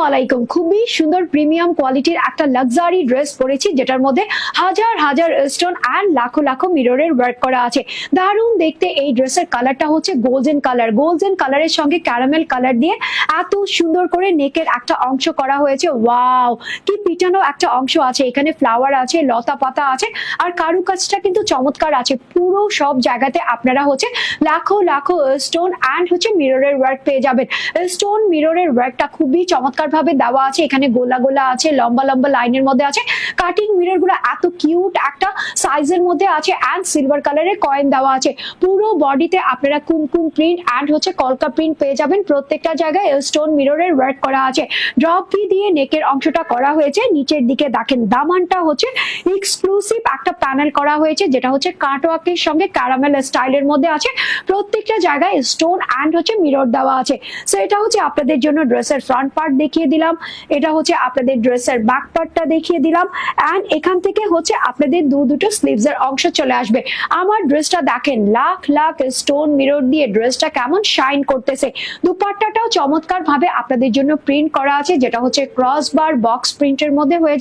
আলাইকুম। খুবই সুন্দর প্রিমিয়াম কোয়ালিটির একটা লাক্সারি ড্রেস পরেছি, যেটার মধ্যে হাজার হাজার স্টোন অ্যান্ড লাখো লাখো মিররের ওয়ার্ক করা আছে। দারুণ দেখতে এই ড্রেসের কালারটা হচ্ছে গোল্ডেন কালার। গোল্ডেন কালারের সঙ্গে ক্যারামেল কালার দিয়ে এত সুন্দর করে নেকের একটা অংশ করা হয়েছে। ওয়াও, কি পিটানো একটা অংশ আছে, এখানে ফ্লাওয়ার আছে, লতা পাতা আছে, আর কারুকাজটা কিন্তু চমৎকার আছে। পুরো সব জায়গাতে আপনারা হচ্ছে লাখো লাখো স্টোন অ্যান্ড হচ্ছে মিররের ওয়ার্ক পেয়ে যাবেন। স্টোন মিররের ওয়ার্কটা খুবই চমৎকার ভাবে দেওয়া আছে। এখানে গোলা গোলা আছে, লম্বা লম্বা লাইনের মধ্যে আছে। কাটিং মিরর গুলো এত কিউট একটা সাইজের মধ্যে আছে অ্যান্ড সিলভার কালারের কয়েন দেওয়া আছে। পুরো বডিতে আপনারা কুমকুম প্রিন্ট অ্যান্ড হচ্ছে কলকা প্রিন্ট পেয়ে যাবেন। প্রত্যেকটা জায়গায় স্টোন মিররের ওয়ার্ক করা আছে। ড্রপ ভি দিয়ে নেকের অংশটা করা হয়েছে। নিচের দিকে দেখেন দামানটা হচ্ছে এক্সক্লুসিভ একটা প্যানেল করা হয়েছে, যেটা হচ্ছে কাটওয়ার্কের সঙ্গে ক্যারামেল স্টাইলের মধ্যে আছে। প্রত্যেকটা জায়গায় স্টোন অ্যান্ড হচ্ছে মিরর দেওয়া আছে। সো এটা হচ্ছে আপনাদের জন্য ড্রেসের ফ্রন্ট পার্ট দেখিয়ে দিলাম, এটা হচ্ছে আপনাদের ড্রেসের ব্যাক পার্টটা দেখিয়ে দিলাম, অ্যান্ড এখান থেকে হচ্ছে আপনাদের দুটো স্লিভস এর অংশ চলে আসবে। আমার ড্রেসটা দেখেন লাখ লাখ স্টোন মিরর দিয়ে ড্রেসটা কেমন শাইন করতেছে। দুপাট্টাটাও চমৎকার ভাবে আপনাদের জন্য প্রিন্ট করা আছে, যেটা হচ্ছে ক্রস বার বক্স প্রিন্টের মধ্যে হয়ে